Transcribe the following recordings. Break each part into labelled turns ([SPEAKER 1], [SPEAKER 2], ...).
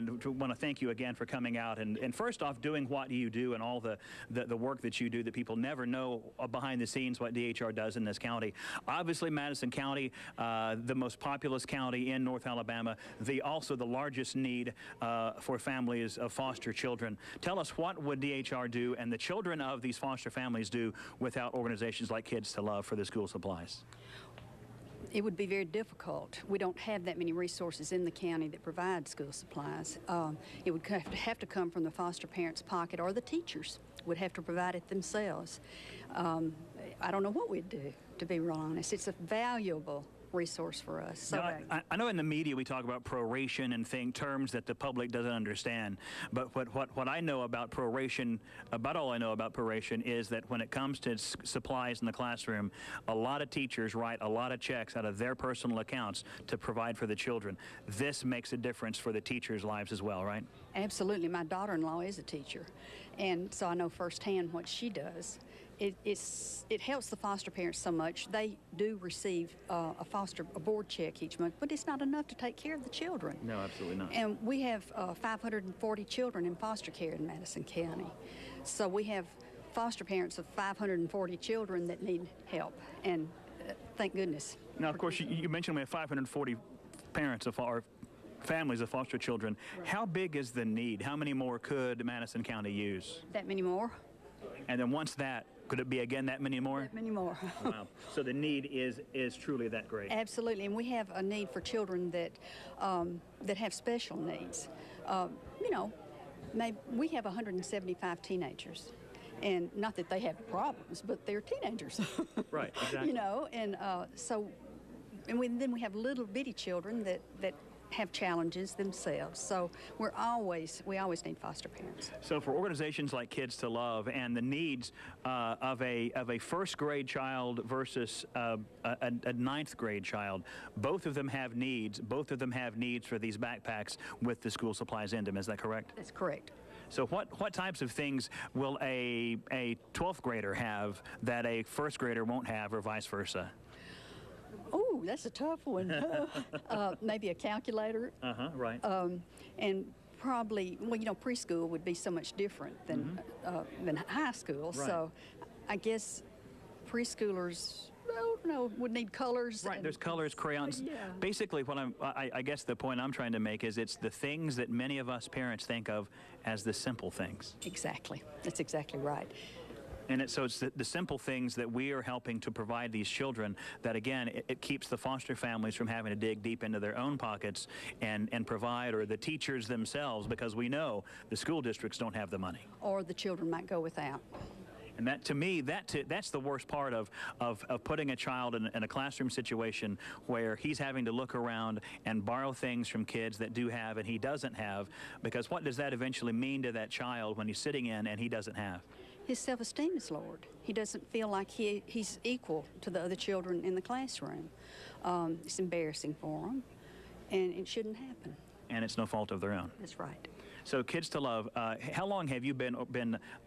[SPEAKER 1] now, and want to thank you again for coming out and first off doing what you do and all the work that you do that people never know behind the scenes what DHR does in this county. Obviously, Madison County, the most populous county in North Alabama, also the largest need for families of foster children. Tell us, what would DHR do and the children of these foster families do without organizations like Kids to Love for the school supplies?
[SPEAKER 2] It would be very difficult. We don't have that many resources in the county that provide school supplies. It would have to come from the foster parents' pocket, or the teachers would have to provide it themselves. I don't know what we'd do, to be real honest. It's a valuable resource for us. So
[SPEAKER 1] now, I know in the media we talk about proration and terms that the public doesn't understand, but what I know about proration, about all I know about proration, is that when it comes to supplies in the classroom, a lot of teachers write a lot of checks out of their personal accounts to provide for the children. This makes a difference for the teachers' lives as well, right?
[SPEAKER 2] Absolutely. My daughter-in-law is a teacher, and so I know firsthand what she does. It helps the foster parents so much. They do receive a board check each month, but it's not enough to take care of the children.
[SPEAKER 1] No, absolutely not.
[SPEAKER 2] And we have 540 children in foster care in Madison County. So we have foster parents of 540 children that need help, and thank goodness.
[SPEAKER 1] Now, of course, you mentioned we have 540 parents of our families of foster children. Right. How big is the need? How many more could Madison County use?
[SPEAKER 2] That many more.
[SPEAKER 1] And then once that, could it be again that many more?
[SPEAKER 2] That many more.
[SPEAKER 1] Wow. So the need is truly that great.
[SPEAKER 2] Absolutely, and we have a need for children that have special needs. You know, we have 175 teenagers, and not that they have problems, but they're teenagers.
[SPEAKER 1] Right. Exactly.
[SPEAKER 2] You know, and then we have little bitty children that have challenges themselves. So we always need foster parents.
[SPEAKER 1] So for organizations like Kids to Love and the needs of a first grade child versus a ninth grade child, both of them have needs. Both of them have needs for these backpacks with the school supplies in them. Is that correct?
[SPEAKER 2] That's correct.
[SPEAKER 1] So what types of things will a 12th grader have that a first grader won't have, or vice versa?
[SPEAKER 2] Oh, that's a tough one. Maybe a calculator.
[SPEAKER 1] Right.
[SPEAKER 2] And probably, well, you know, preschool would be so much different than high school. Right. So I guess preschoolers, would need colors.
[SPEAKER 1] Right, there's colors, crayons.
[SPEAKER 2] Yeah.
[SPEAKER 1] Basically, I guess the point I'm trying to make is it's the things that many of us parents think of as the simple things.
[SPEAKER 2] Exactly. That's exactly right.
[SPEAKER 1] And so it's the simple things that we are helping to provide these children that, again, it keeps the foster families from having to dig deep into their own pockets and provide, or the teachers themselves, because we know the school districts don't have the money.
[SPEAKER 2] Or the children might go without.
[SPEAKER 1] And that, to me, that's the worst part of putting a child in a classroom situation where he's having to look around and borrow things from kids that do have and he doesn't have, because what does that eventually mean to that child when he's sitting in and he doesn't have?
[SPEAKER 2] His self-esteem is lowered. He doesn't feel like he's equal to the other children in the classroom. It's embarrassing for him, and it shouldn't happen.
[SPEAKER 1] And it's no fault of their own.
[SPEAKER 2] That's right.
[SPEAKER 1] So Kids to Love, how long have you been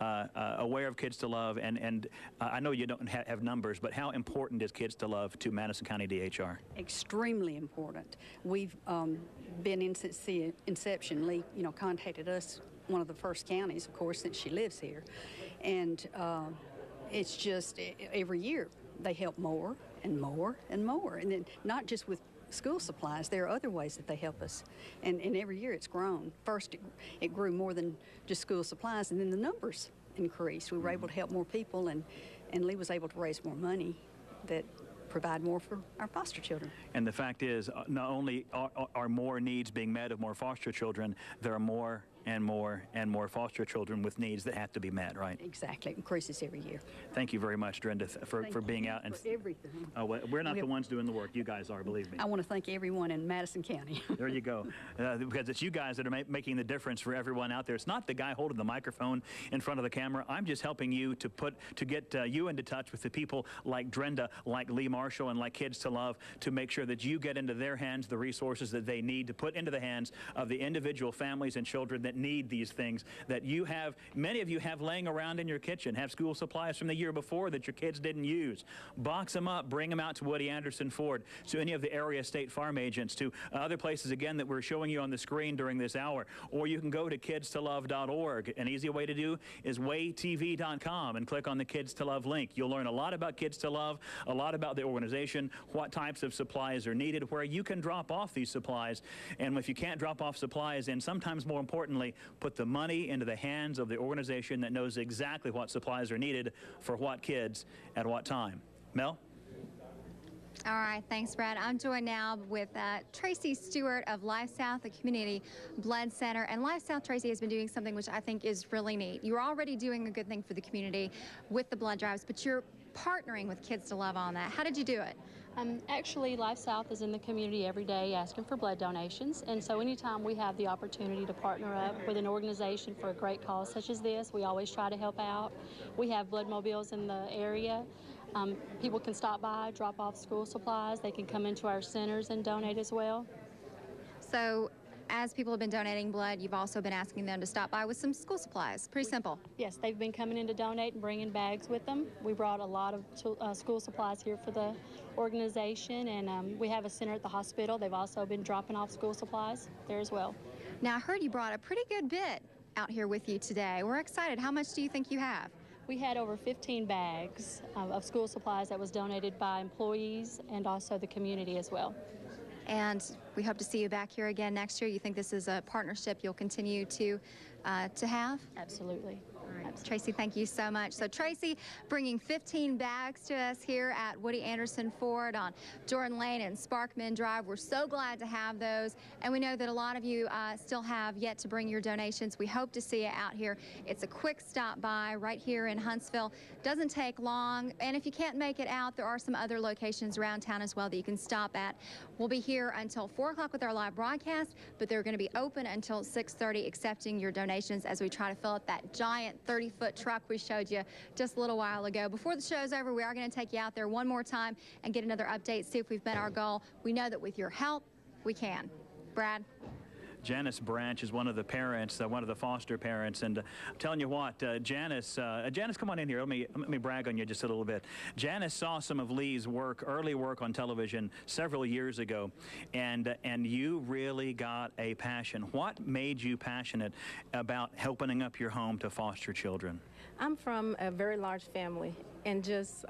[SPEAKER 1] aware of Kids to Love? And I know you don't have numbers, but how important is Kids to Love to Madison County DHR?
[SPEAKER 2] Extremely important. We've been in since the inception. Lee, contacted us, one of the first counties, of course, since she lives here. And it's just every year they help more and more and more. And then not just with school supplies, there are other ways that they help us, and every year it's grown. First it grew more than just school supplies, and then the numbers increased. We were able to help more people, and Lee was able to raise more money that provide more for our foster children.
[SPEAKER 1] And the fact is, not only are more needs being met of more foster children, there are more and more and more foster children with needs that have to be met, right?
[SPEAKER 2] Exactly. It increases every year.
[SPEAKER 1] Thank you very much, Drenda, for being out.
[SPEAKER 2] And for everything.
[SPEAKER 1] Oh, well, we're not the ones doing the work. You guys are, believe me.
[SPEAKER 2] I want to thank everyone in Madison County.
[SPEAKER 1] There you go. Because it's you guys that are making the difference for everyone out there. It's not the guy holding the microphone in front of the camera. I'm just helping you to get you into touch with the people like Drenda, like Lee Marshall, and like Kids to Love, to make sure that you get into their hands the resources that they need to put into the hands of the individual families and children that that need these things that many of you have laying around in your kitchen, have school supplies from the year before that your kids didn't use. Box them up, bring them out to Woody Anderson Ford, to any of the area state farm agents, to other places, again, that we're showing you on the screen during this hour. Or you can go to kidstolove.org. An easy way to do is WAAYTV.com and click on the Kids to Love link. You'll learn a lot about Kids to Love, a lot about the organization, what types of supplies are needed, where you can drop off these supplies. And if you can't drop off supplies, and sometimes more importantly, put the money into the hands of the organization that knows exactly what supplies are needed for what kids at what time. Mel?
[SPEAKER 3] All right, thanks, Brad. I'm joined now with Tracy Stewart of Life South, the Community Blood Center. And Life South, Tracy, has been doing something which I think is really neat. You're already doing a good thing for the community with the blood drives, but you're partnering with Kids to Love on that. How did you do it?
[SPEAKER 4] Actually, Life South is in the community every day asking for blood donations, and so anytime we have the opportunity to partner up with an organization for a great cause such as this, we always try to help out. We have blood mobiles in the area. People can stop by, drop off school supplies. They can come into our centers and donate as well.
[SPEAKER 3] So, as people have been donating blood, you've also been asking them to stop by with some school supplies. Pretty simple.
[SPEAKER 4] Yes, they've been coming in to donate and bringing bags with them. We brought a lot of school supplies here for the organization, and we have a center at the hospital. They've also been dropping off school supplies there as well.
[SPEAKER 3] Now, I heard you brought a pretty good bit out here with you today. We're excited. How much do you think you have?
[SPEAKER 4] We had over 15 bags of school supplies that was donated by employees and also the community as well.
[SPEAKER 3] And we hope to see you back here again next year. You think this is a partnership you'll continue to have?
[SPEAKER 4] Absolutely.
[SPEAKER 3] Tracy, thank you so much. So Tracy bringing 15 bags to us here at Woody Anderson Ford on Jordan Lane and Sparkman Drive. We're so glad to have those, and we know that a lot of you still have yet to bring your donations. We hope to see you out here. It's a quick stop by right here in Huntsville. Doesn't take long, and if you can't make it out, there are some other locations around town as well that you can stop at. We'll be here until 4 o'clock with our live broadcast, but they're going to be open until 6:30 accepting your donations as we try to fill up that giant 30-foot truck we showed you just a little while ago. Before the show's over, we are going to take you out there one more time and get another update, see if we've met our goal. We know that with your help, we can. Brad?
[SPEAKER 1] Janice Branch is one of the parents, one of the foster parents, and I'm telling you what, Janice, come on in here. Let me brag on you just a little bit. Janice saw some of Lee's early work on television several years ago, and you really got a passion. What made you passionate about opening up your home to foster children?
[SPEAKER 5] I'm from a very large family, and just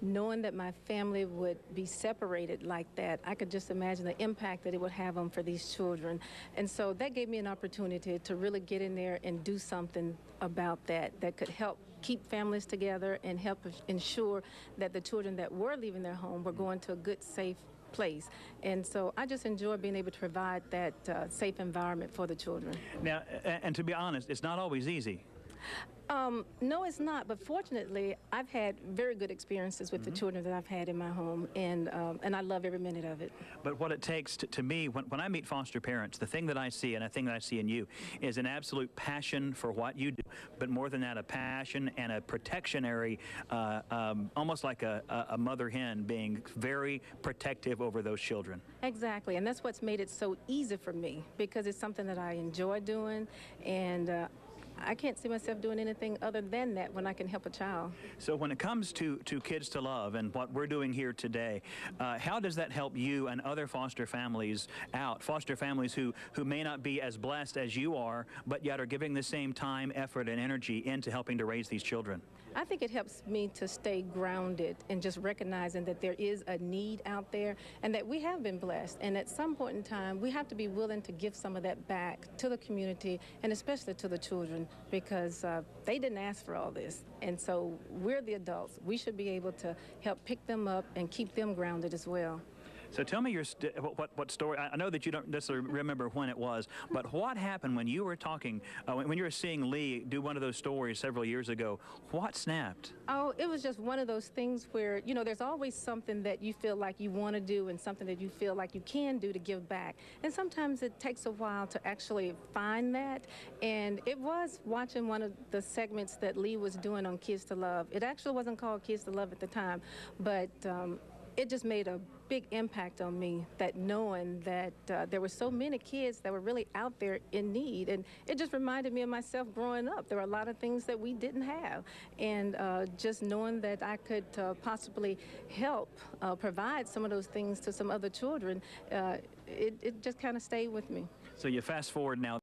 [SPEAKER 5] knowing that my family would be separated like that, I could just imagine the impact that it would have on for these children. And so that gave me an opportunity to really get in there and do something about that could help keep families together and help ensure that the children that were leaving their home were going to a good, safe place. And so I just enjoy being able to provide that safe environment for the children.
[SPEAKER 1] Now, and to be honest, it's not always easy.
[SPEAKER 5] No, it's not. But fortunately, I've had very good experiences with the children that I've had in my home, and I love every minute of it.
[SPEAKER 1] But what it takes to me, when I meet foster parents, the thing that I see, and a thing that I see in you, is an absolute passion for what you do. But more than that, a passion and a protectionary, almost like a mother hen being very protective over those children.
[SPEAKER 5] Exactly, and that's what's made it so easy for me, because it's something that I enjoy doing, and I can't see myself doing anything other than that when I can help a child.
[SPEAKER 1] So when it comes to Kids to Love and what we're doing here today, how does that help you and other foster families out? Foster families who may not be as blessed as you are, but yet are giving the same time, effort, and energy into helping to raise these children.
[SPEAKER 5] I think it helps me to stay grounded and just recognizing that there is a need out there and that we have been blessed. And at some point in time, we have to be willing to give some of that back to the community and especially to the children, because they didn't ask for all this. And so we're the adults. We should be able to help pick them up and keep them grounded as well.
[SPEAKER 1] So tell me what story. I know that you don't necessarily remember when it was, but what happened when you were talking, when you were seeing Lee do one of those stories several years ago? What snapped?
[SPEAKER 5] Oh, it was just one of those things where, you know, there's always something that you feel like you want to do and something that you feel like you can do to give back. And sometimes it takes a while to actually find that. And it was watching one of the segments that Lee was doing on Kids to Love. It actually wasn't called Kids to Love at the time, but it just made a big impact on me, that knowing that there were so many kids that were really out there in need. And it just reminded me of myself growing up. There were a lot of things that we didn't have. And just knowing that I could possibly help provide some of those things to some other children, it just kind of stayed with me.
[SPEAKER 1] So you fast forward now.